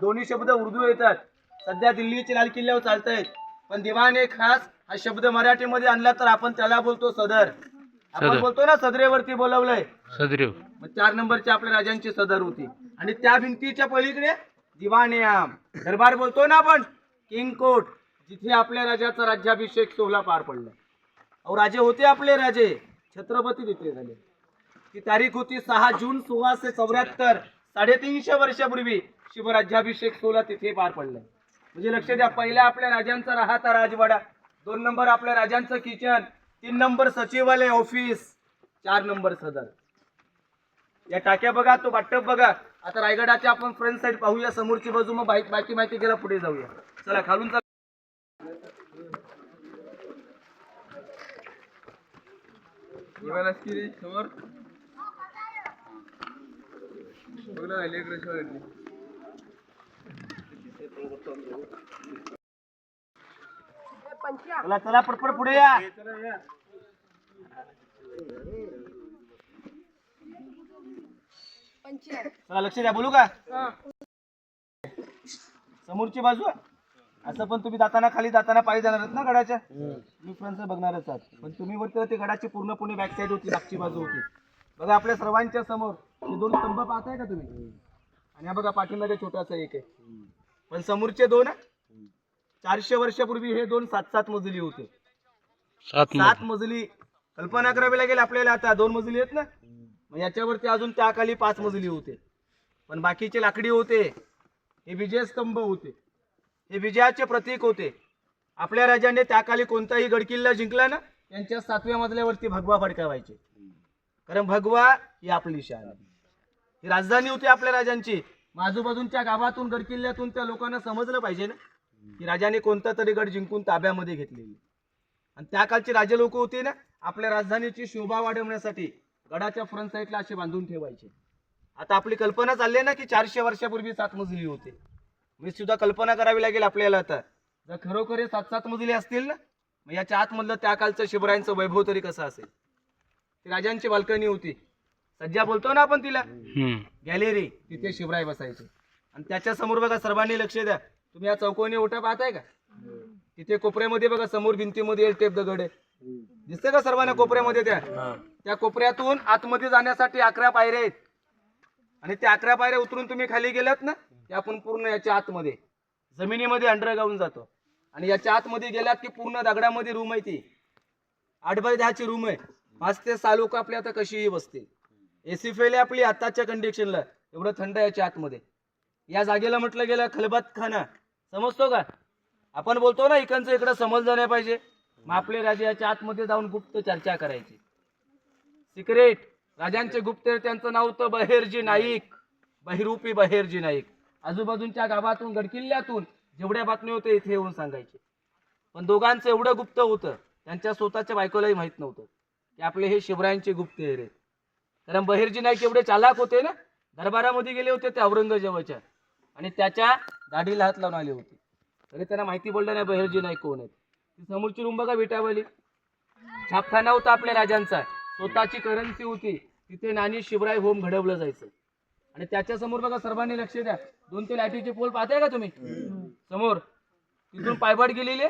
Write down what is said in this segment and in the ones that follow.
दोन्ही शब्द उर्दू येतात. सध्या दिल्लीचे लाल किल्ल्यावर चालतायत, पण दिवाण एक खास हा शब्द मराठीमध्ये आणला तर आपण त्याला बोलतो सदर. आपण बोलतो ना सदरेवरती बोलवलंय सदरेव. मग 4 नंबरची आपल्या राजांची सदर होती. आणि त्या भिंतीच्या पलीकडे दिवाणे आम दरबार बोलतो ना आपण, किंग कोर्ट, जिथे आपल्या राजाचा राज्याभिषेक सोहळा पार पडला. अहो राजे होते आपले राजे, छत्रपती तिथे झाले. ती तारीख होती 6 जून 1674. 350 वर्षापूर्वी शिवराज्याभिषेक सोहळा तिथे पार पडला. म्हणजे लक्ष द्या, पहिल्या आपल्या राजांचा राहता राजवाडा, 2 नंबर आपल्या राजांचं किचन, 3 नंबर सचिवालय ऑफिस, 4 नंबर सदर. या टाक्या बघा, तो वाटप बघा. आता रायगडाच्या आपण फ्रंट साइड पाहूया, समोरची बाजू, मग बाकी माहिती घ्यायला पुढे जाऊया. चला खालून चला. समोर चला चला पटपट पुढे या. चला लक्ष द्या, बोलू का? समोरची बाजू असं, पण तुम्ही जाताना खाली जाताना पायी जाणार आहेत ना गडाच्या, मी फ्रंट बघणारच आहात, पण तुम्ही वरती ते गडाची पूर्णपणे बॅक साईड होती, मागची बाजू होती बघा. आपल्या सर्वांच्या समोर हे 2 स्तंभ पाहताय का तुम्ही? आणि हा बघा पाठीमध्ये छोटासा एक आहे, पण समोरचे 2 400 वर्षापूर्वी हे 2 7-7 मजली होते. 7 मजली. कल्पना करावी लागेल आपल्याला. आता 2 मजली आहेत ना, मग याच्यावरती अजून त्या खाली 5 मजली होते, पण बाकीचे लाकडी होते. हे विजयस्तंभ होते, हे विजयाचे प्रतीक होते. आपल्या राजाने त्याखाली कोणताही गडकिल्ला जिंकला ना, यांच्या 7व्या मजल्यावरती भगवा फडकावायचे, कारण भगवा ही आपली शान, ही राजधानी होती आपल्या राजांची. आजूबाजूच्या गावातून गडकिल्ल्यातून त्या लोकांना समजलं पाहिजे ना की राजाने कोणता तरी गड जिंकून ताब्यामध्ये घेतलेली. आणि त्या कालचे राजे लोक होते ना, आपल्या राजधानीची शोभा वाढवण्यासाठी गडाच्या फ्रंट साईडला असे बांधून ठेवायचे. आता आपली कल्पना चालली ना की 400 वर्षापूर्वी 7 मजली होते. मी सुद्धा कल्पना करावी लागेल आपल्याला. आता जर खरोखर 7-7 मजली असतील ना, मग याच्या आतमधलं त्या कालचं शिवरायांचं वैभव तरी कसं असेल. ती राजांची बाल्कनी होती, सज्जा बोलतो ना आपण तिला, गॅलरी, तिथे शिवराय बसायचे. आणि त्याच्या समोर बघा, सर्वांनी लक्ष द्या, तुम्ही या चौकोनी ओटा पाहताय का? तिथे कोपऱ्यामध्ये बघा, समोर भिंतीमध्ये टेप दगड आहे, दिसते का सर्वांना कोपऱ्यामध्ये? त्या कोपऱ्यातून आतमध्ये जाण्यासाठी 11 पायऱ्या आहेत. आणि त्या 11 पायऱ्या उतरून तुम्ही खाली गेलात ना, ते आपण पूर्ण याच्या आतमध्ये जमिनीमध्ये अंडरग्राऊंड जातो. आणि याच्या आतमध्ये गेलात की पूर्ण दगडामध्ये रूम आहे. ती 8x10 ची रूम आहे. 5 ते 6 लोक आपल्या आता कशीही बसतील. एसी फेल आहे आपली आताच्या कंडिशनला, एवढं थंड याच्या आतमध्ये. या जागेला म्हटलं गेलं खलबत खाना, समजतो का? आपण बोलतो ना इकडचं इकडं समजलं नाही पाहिजे. मग आपले राजे याच्या आतमध्ये जाऊन गुप्त चर्चा करायची, सिक्रेट. राजांचे गुप्तहेर, त्यांचं नाव होतं बहेरजी नाईक, बहिरूपी बहेरजी नाईक. आजूबाजूच्या गावातून गडकिल्ल्यातून जेवढ्या बातम्या होत्या इथे येऊन सांगायचे. पण दोघांचं एवढं गुप्त होतं, त्यांच्या स्वतःच्या बायकोलाही माहित नव्हतं की आपले हे शिवरायांचे गुप्तहेर आहेत. कारण बहिर्जी नाईक एवढे चालाक होते ना, दरबारामध्ये गेले होते ते औरंगजेबाच्या, आणि त्याच्या दाढीला हात लावून आले होते, तरी त्यांना माहिती पडलं नाही बहिर्जी नाईक कोण आहेत. ती समोरची रूम बघा, विटावली. छापखाना होता आपल्या राजांचा, स्वतःची करन्सी होती, तिथे नाणी शिवराय होम घडवलं जायचं. आणि त्याच्या समोर बघा, सर्वांनी लक्ष द्या, 2 लाईटीचे पोल पाहताय का तुम्ही समोर? तिथून पायवाट गेलेली,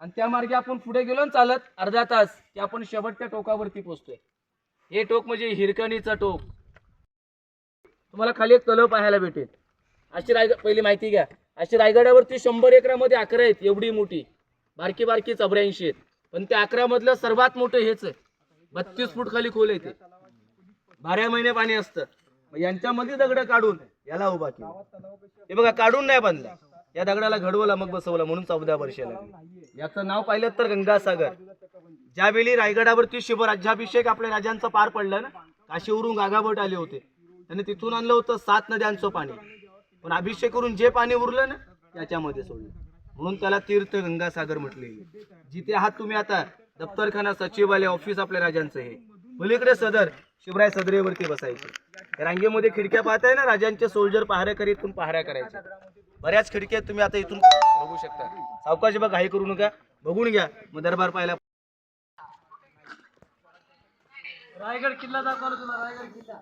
आणि त्या मार्गे आपण पुढे गेलो ना चालत अर्धा तास की आपण शेवटच्या टोकावरती पोहोचतोय. हे टोक म्हणजे हिरकणीचं टोक. तुम्हाला खाली एक तलाव पाहायला भेटेल. अशी पहिली माहिती घ्या, अशी रायगडावरती 100 एकरामध्ये 11 आहेत, एवढी मोठी. बारकी बारकी 84 आहेत, पण त्या 11 मधलं सर्वात मोठं हेच आहे. 32 फूट खाली खोल आहे ते, 12 महिने पाणी असतं. यांच्यामध्ये दगड काढून याला उभा केला. हे बघा, काढून नाही बांधला, या दगडाला घडवला मग बसवला, म्हणून 14 वर्ष लागली. याचं नाव पाहिलं तर गंगासागर. ज्यावेळी रायगडावरती शिवराज्याभिषेक आपल्या राजांचं पार पडलं ना, काशीवरून गागाभट आले होते, त्यांनी तिथून आणलं होतं 7 नद्यांचं पाणी. पण अभिषेक करून जे पाणी उरलं ना, त्याच्यामध्ये सोडलं, म्हणून त्याला तीर्थ गंगासागर म्हटले. जिथे आहात तुम्ही आता, दफ्तरखाना, सचिवालय, ऑफिस आपल्या राजांचं हे. पलीकडे सदर, शिवराय सदरेवरती बसायचे. रांगेमध्ये खिडक्या पाहताय ना, राजांचे सोल्जर पहारेकरी इथून पहाऱ्या करायचे. बऱ्याच खिडक्या तुम्ही आता इथून बघू शकता. सावकाश बघा, घाई करू नका, बघून घ्या, मग दरबार पाहायला. रायगड किल्ला दाखवला तुला, रायगड किल्ला.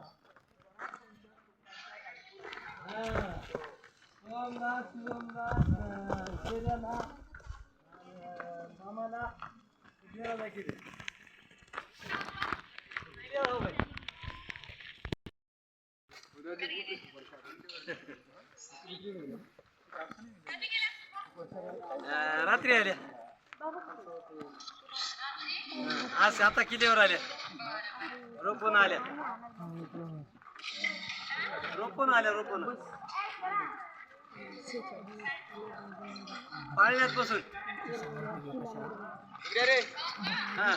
रात्री आल्या आज आता कितीवर आल्या रोपण आल्या रोपण पाळण्यात बसून रे हा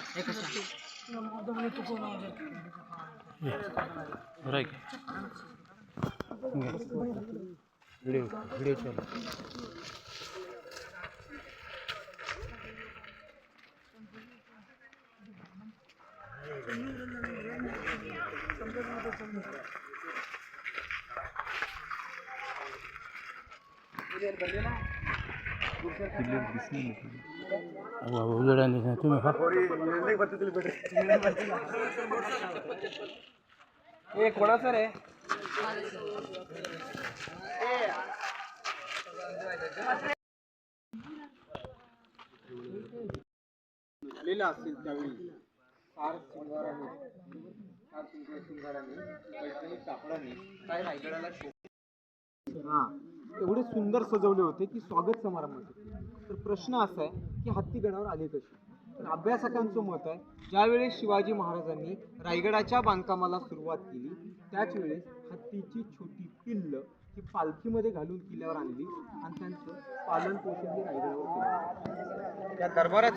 हे कोणाचं रे झालेलं असेल त्यावेळी फार शिंगाराने वैज्ञानिक कापडाने काय रायगडाला हा एवढे सुंदर सजवले होते की स्वागत समारंभाचे. तर प्रश्न असा आहे की हत्ती गडावर आले कसे. तर अभ्यासकांचं मत आहे ज्यावेळेस शिवाजी महाराजांनी रायगडाच्या बांधकामाला सुरुवात केली त्याच वेळेस हत्तीची छोटी पिल्ल ही पालखीमध्ये घालून किल्ल्यावर आणली आणि त्यांचं पालन पोषण हे रायगडावर केलं. या दरबाराचे